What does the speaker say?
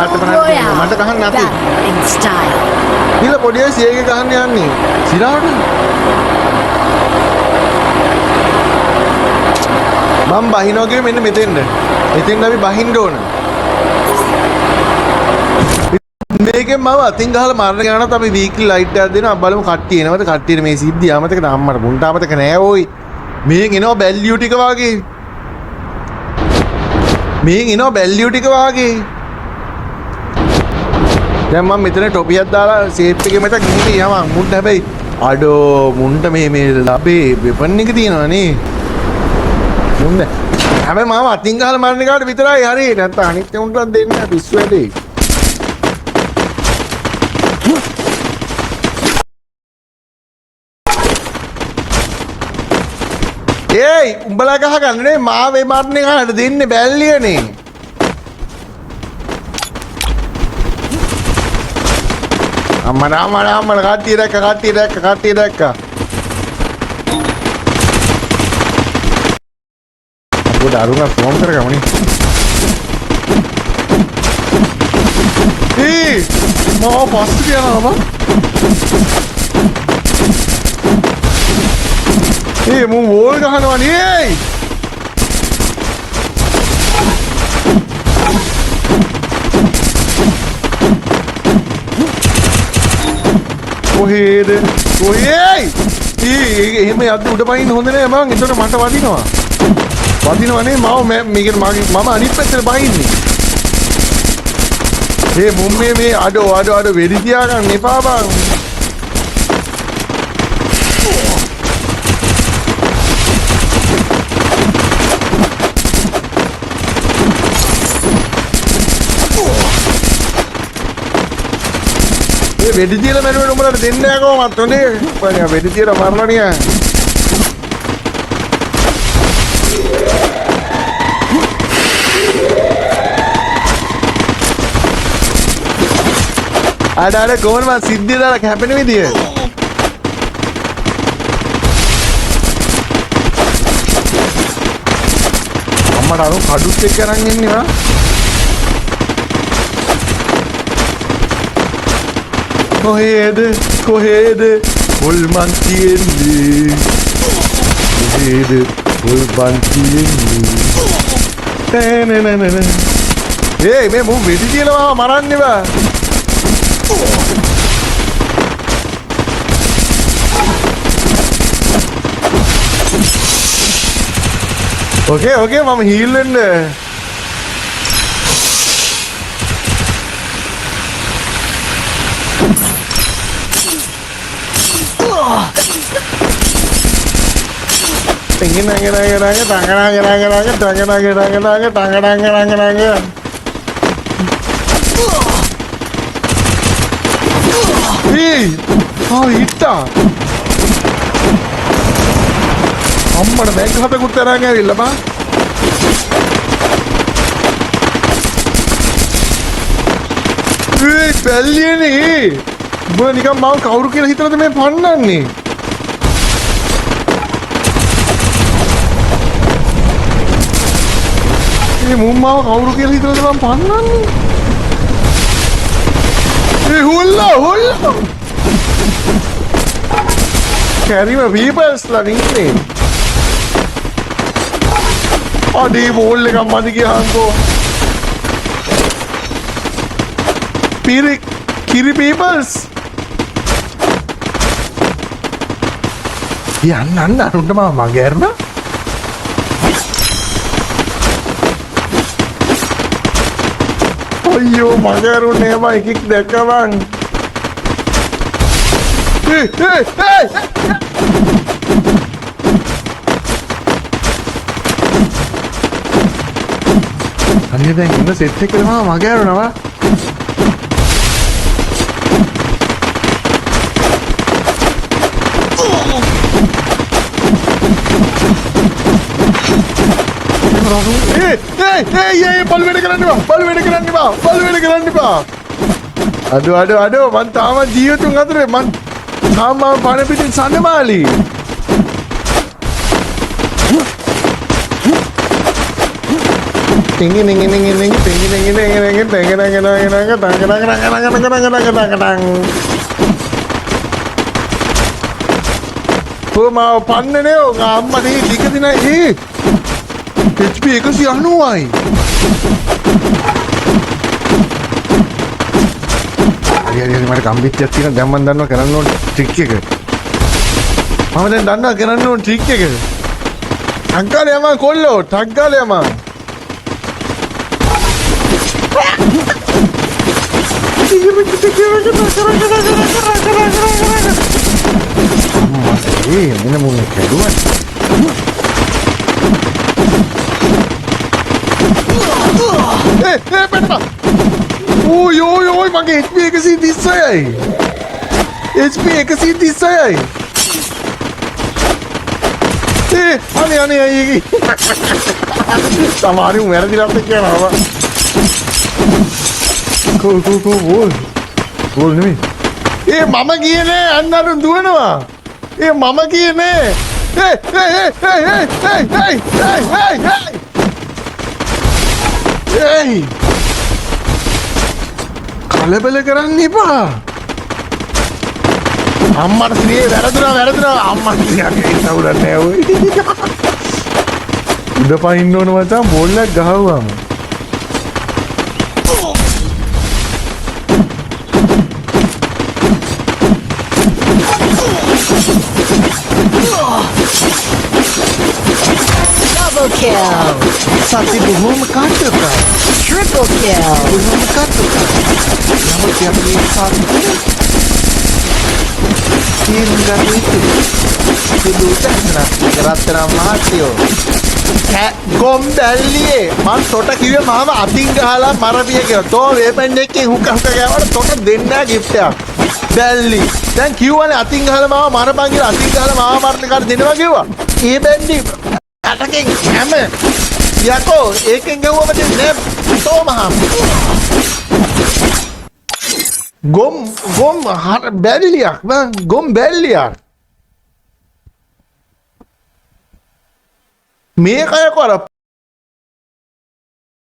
Royale මට කහන්න නැති. battle in style. ඊළ පොඩි අය සියගේ කහන්න යන්නේ. සිරාට. මම බහිනවා ගියේ මෙන්න මෙතෙන්ද. මෙතෙන් අපි බහින්න ඕන. මේකෙන් මම අතින් ගහලා මරණ ගානත් අපි වීක්ලි ලයිට් එකක් දෙනවා බලමු කට්ටිය එනවද කට්ටියට මේ සිද්ධිය අමතකද අම්මට මුන්ට අමතක නෑ ඕයි මේන් එනවා බැල්ලියු ටික වාගේ මේන් එනවා බැල්ලියු ටික වාගේ දැන් මම මෙතන ටොපියක් දාලා සේප් එකේ මත ගිහින් යනවා මුන්ට හැබැයි අඩෝ මුන්ට මේ ලබේ වෙපන් එක තියෙනවා නේ මුන්න හැබැයි මම අතින් ගහලා මරණ ගානට විතරයි හරි නැත්නම් අනිත් උන්ට දෙන්න පිස්සු වැඩේ ඒයි උඹලා ගහගන්න නේ මාවේ මරන්නේ ගහන්න දෙන්නේ බැල්ලියනේ අම්මලා කට්ටිය දැක්ක අපෝ දරුණා ෆෝන් කරගමනේ ඒ මම පස්සේ යනවා බා ඒ මම වෝල් ගහනවා නේ කොහෙද කොහේ එහෙම යද්දි උඩ පයින්න හොඳ නෑ මං එතකොට මට වදිනවා නේ මම අනිත් පැත්තට බහින්නේ ඒ මුම් මේ අඩෝ වෙඩි තියා ගන්න එපා බං වෙඩි තියලා මැරුවේ උඹලට දෙන්නේ නැහැ කොහොමත් හොඳේ මම වෙඩි තියලා මරලා නිය අඩ කොහොමද මම සිද්ධිය දාලා කැපෙන විදිය අම්මට අර කඩුත් එක්ක අරන් ඉන්නේ වා කොහෙද හොල්මන් තියෙන්නේ කොහෙද හොල්මන් තියෙන්නේ නෑ ඒ මේ මු වෙඩි තියලා මරන්නේ බා ඕකේ මම හීල් වෙන්න හිට්ටා අම්මට බැංක හතකුත් තරන් ඇවිල්ලා බා ඒ බැල්ලියනේ උඹ නිකන් මම කවුරු කියලා හිතනද මේ පන්නන්නේ මේ මුම්මාව කවුරු කියලා හිතනද මම පන්නන්නේ ඒ හොල්ලා කැරිම පීපල්ස්ලා නින්නේ අඩේ බෝල් එකක් මදි ගියාන්කෝ කිරි පීපල්ස් යන්න අරුන්ට මම මගේරන අයියෝ මගේරුනේ මම එකෙක් දැක්කවන් අනේ දැන් ඉන්න සෙට් එකේ මම මගේරුනවා බලවැඩ කරන්න බා අඩෝ මං තාම ජීවිතුන් අතරේ මං තාම පණ පිටින් සඳමාලි ටිංගි නිංගි නිංගි නිංගි ටිංගි නිංගි නිංගි නිංගි ටිංගි නිංගි නිංගි නිංගි ටංග ටංග ටංග ටංග ටංග ටංග ටංග මාව පන්නනේ අම්මා නේ ටික දින HP 190යි හරි මට කම්බිච්චක් තියෙන දැන් මම දන්නවා කරන්න ඕන ට්‍රික් එක මම දැන් දන්නවා කරන්න ඕන ට්‍රික් එක අංකාලේ යම කොල්ලෝ ටග්ගාලේ යම මෙන්න මොන කැඩුවා බෙට්ටා ඕයි මගේ HP 136යි HP 136යි අනේ අයියේ සමහරව වැරදිලා අපේ කියනවා බෝල් නෙමෙයි මම කියන්නේ අන්නරු දුවනවා මම කියන්නේ කලබල කරන්න එපා අම්මට ශ්‍රී වැරදුනා අම්මා කියන්නේ නවුරක් නෑ ඔය උඩ පයින්න ඕන මචං බෝල්ලක් ගහුවාම Double kill. සත්‍ය බොහොම කාටක Triple kill. බොහොම කාටක නමුත් අපි සත්‍ය රත්තරම් මහත්තයෝ ගොම් බැල්ලියේ මං තොට කිව්වේ මාව අතින් ගහලා මරපිය කියලා. තෝ වේපන් එකකින් හුක ගෑවට තොට දෙන්නා gift එකක්. බැල්ලි. දැන් කිව්වනේ අතින් ගහලා මාව මරපන් කියලා අතින් ගහලා මාව මරන්න කාට දෙනවා කිව්වා. ඒ බැන්ඩි අටකින් හැම යකෝ ඒකෙන් ගවුවම දෙන්නේ තෝ මහම්. ගොම් බැල්ලියක් නං ගොම් බැල්ලියක් මේක අය කර